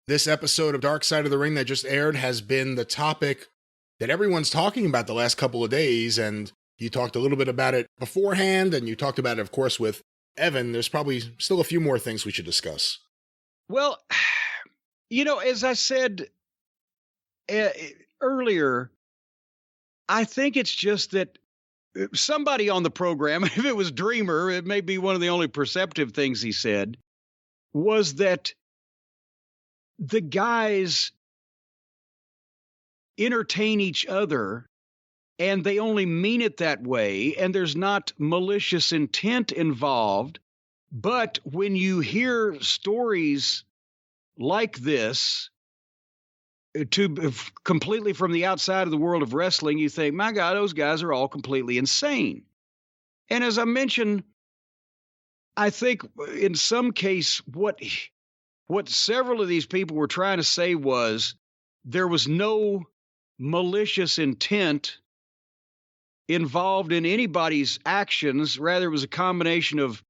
This episode of Dark Side of the Ring that just aired has been the topic that everyone's talking about the last couple of days, and you talked a little bit about it beforehand, and you talked about it, of course, with Evan. There's probably still a few more things we should discuss. Well, as I said earlier, I think it's just that somebody on the program, if it was Dreamer, it may be one of the only perceptive things he said, was that the guys entertain each other and they only mean it that way, and there's not malicious intent involved. But when you hear stories like this, completely from the outside of the world of wrestling, you think, my God, those guys are all completely insane. And as I mentioned, I think in some case, what several of these people were trying to say was there was no malicious intent involved in anybody's actions. Rather, it was a combination of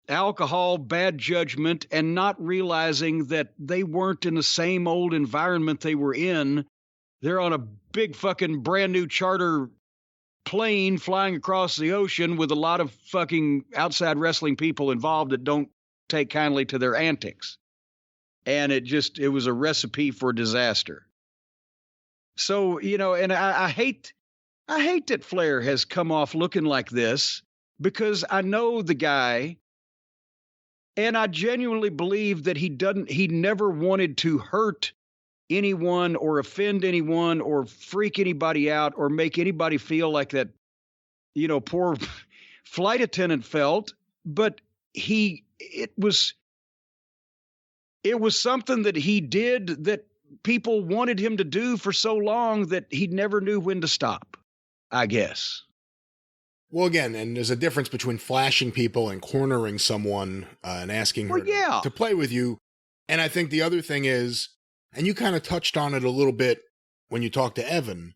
alcohol, bad judgment, and not realizing that they weren't in the same old environment they were in. They're on a big fucking brand new charter plane flying across the ocean with a lot of fucking outside wrestling people involved that don't take kindly to their antics. And it was a recipe for disaster. So, and I hate that Flair has come off looking like this, because I know the guy, and I genuinely believe that he never wanted to hurt anyone or offend anyone or freak anybody out or make anybody feel like that, poor flight attendant felt. But it was something that he did that people wanted him to do for so long that he never knew when to stop, I guess. Well, again, and there's a difference between flashing people and cornering someone and asking her to play with you. And I think the other thing is, and you kind of touched on it a little bit when you talked to Evan,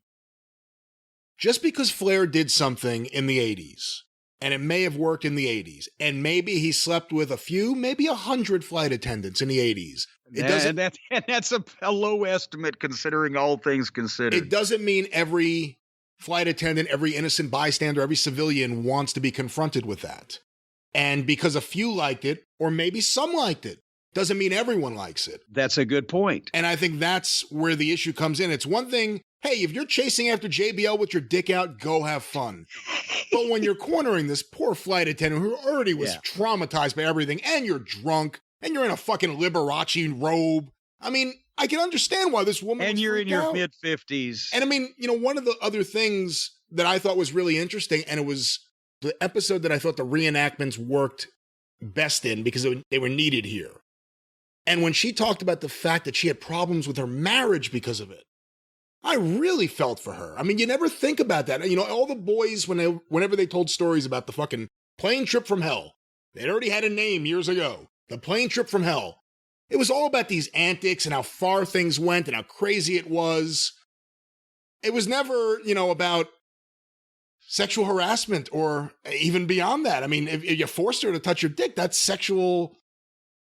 just because Flair did something in the 80s, and it may have worked in the 80s, and maybe he slept with a few, maybe 100 flight attendants in the 80s. That's a low estimate considering all things considered. It doesn't mean every flight attendant, every innocent bystander, every civilian wants to be confronted with that. And because a few liked it, or maybe some liked it, doesn't mean everyone likes it. That's a good point. And I think that's where the issue comes in. It's one thing, hey, if you're chasing after JBL with your dick out, go have fun. But when you're cornering this poor flight attendant who already was traumatized by everything, and you're drunk, and you're in a fucking Liberace robe, I mean, I can understand why this woman. And you're in your mid-50s. And I mean, one of the other things that I thought was really interesting, and it was the episode that I thought the reenactments worked best in because they were needed here. And when she talked about the fact that she had problems with her marriage because of it, I really felt for her. I mean, you never think about that. All the boys, whenever they told stories about the fucking plane trip from hell, they'd already had a name years ago. The plane trip from hell. It was all about these antics and how far things went and how crazy it was. It was never, about sexual harassment or even beyond that. I mean, if you forced her to touch your dick, that's sexual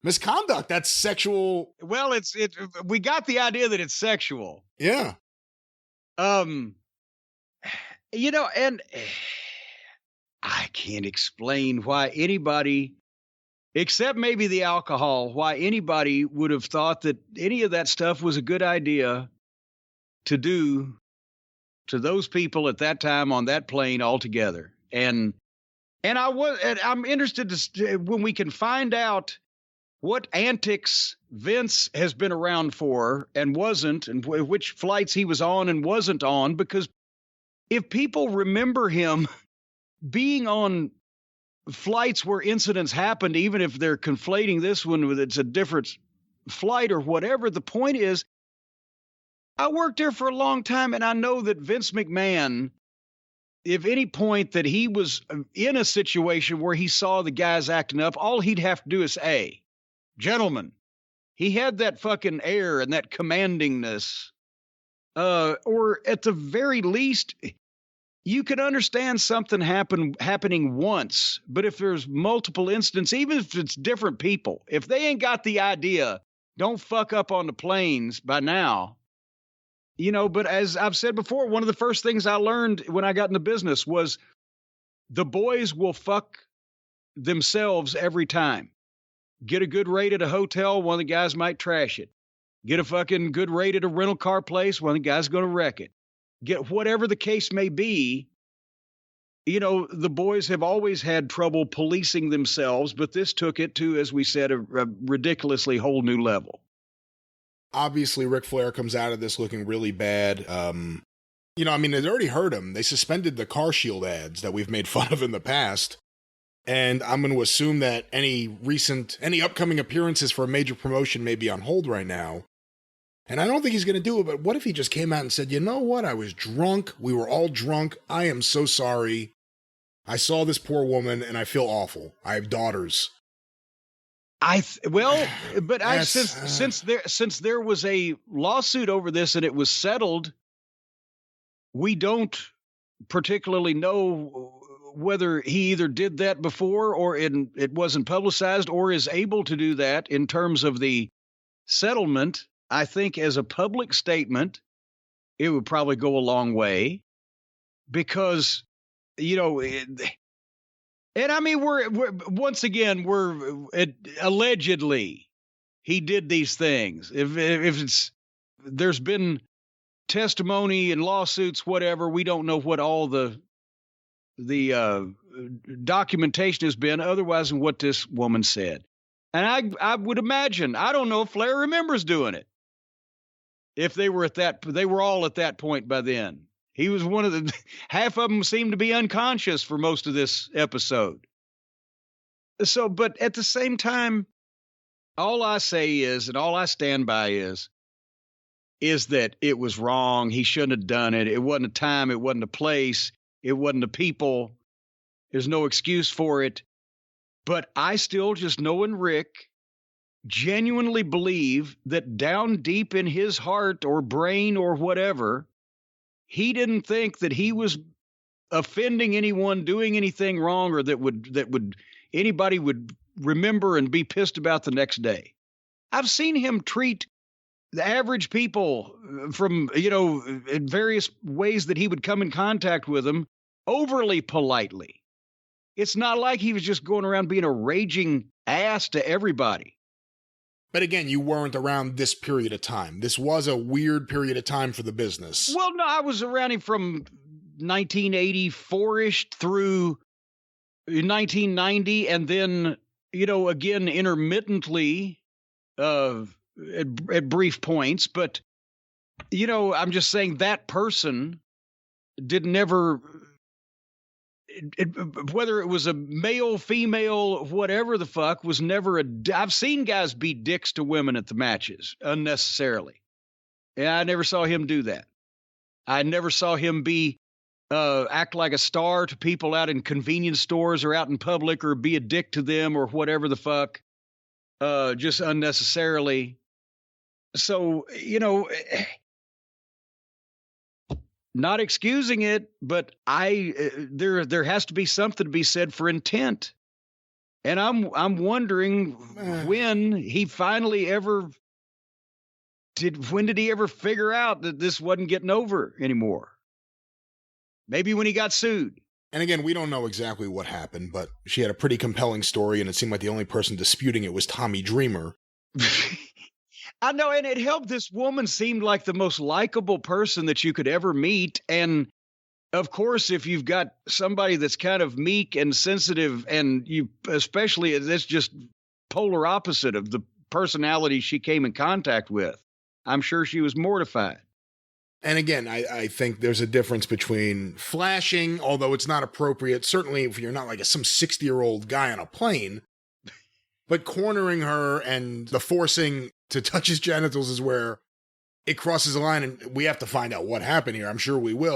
misconduct. That's sexual. Well, we got the idea that it's sexual. Yeah. And I can't explain why anybody, except maybe the alcohol, why anybody would have thought that any of that stuff was a good idea to do to those people at that time on that plane altogether. And I'm interested to when we can find out what antics Vince has been around for and wasn't, and which flights he was on and wasn't on, because if people remember him being on flights where incidents happened, even if they're conflating this one with it's a different flight or whatever, the point is, I worked there for a long time, and I know that Vince McMahon, if any point that he was in a situation where he saw the guys acting up, all he'd have to do is say, gentlemen, he had that fucking air and that commandingness. Or at the very least, you can understand something happening once, but if there's multiple instances, even if it's different people, if they ain't got the idea don't fuck up on the planes by now. But as I've said before, one of the first things I learned when I got in the business was the boys will fuck themselves every time. Get a good rate at a hotel, one of the guys might trash it. Get a fucking good rate at a rental car place, one of the guys going to wreck it. Get whatever the case may be. The boys have always had trouble policing themselves, but this took it to, as we said, a ridiculously whole new level. Obviously, Ric Flair comes out of this looking really bad. They already hurt him. They suspended the Car Shield ads that we've made fun of in the past. And I'm going to assume that any upcoming appearances for a major promotion may be on hold right now. And I don't think he's going to do it, but what if he just came out and said, you know what, I was drunk, we were all drunk, I am so sorry. I saw this poor woman and I feel awful. I have daughters. Since there was a lawsuit over this and it was settled, we don't particularly know whether he either did that before or it wasn't publicized or is able to do that in terms of the settlement. I think as a public statement, it would probably go a long way because, and I mean, we're allegedly he did these things. If there's been testimony and lawsuits, whatever, we don't know what all the documentation has been otherwise than what this woman said. And I would imagine, I don't know if Flair remembers doing it. If they were they were all at that point by then. He was half of them seemed to be unconscious for most of this episode. So, but at the same time, all I say is, and all I stand by is that it was wrong. He shouldn't have done it. It wasn't a time. It wasn't a place. It wasn't the people. There's no excuse for it. But I still, just knowing Rick, genuinely believe that down deep in his heart or brain or whatever, he didn't think that he was offending anyone, doing anything wrong, or that anybody would remember and be pissed about the next day. I've seen him treat the average people from, in various ways that he would come in contact with them overly politely. It's not like he was just going around being a raging ass to everybody. But again, you weren't around this period of time. This was a weird period of time for the business. Well, no, I was around him from 1984-ish through 1990, and then, again, intermittently at brief points. But, I'm just saying that person whether it was a male, female, whatever the fuck, was never I've seen guys be dicks to women at the matches unnecessarily. And I never saw him do that. I never saw him act like a star to people out in convenience stores or out in public, or be a dick to them or whatever the fuck, just unnecessarily. So, not excusing it, but there has to be something to be said for intent. And I'm wondering when he finally when did he ever figure out that this wasn't getting over anymore? Maybe when he got sued. And again, we don't know exactly what happened, but she had a pretty compelling story, and it seemed like the only person disputing it was Tommy Dreamer. I know, and it helped. This woman seemed like the most likable person that you could ever meet. And of course, if you've got somebody that's kind of meek and sensitive, and especially that's just polar opposite of the personality she came in contact with, I'm sure she was mortified. And again, I think there's a difference between flashing, although it's not appropriate, certainly if you're not like some 60-year-old guy on a plane, but cornering her and the forcing to touch his genitals is where it crosses the line, and we have to find out what happened here. I'm sure we will.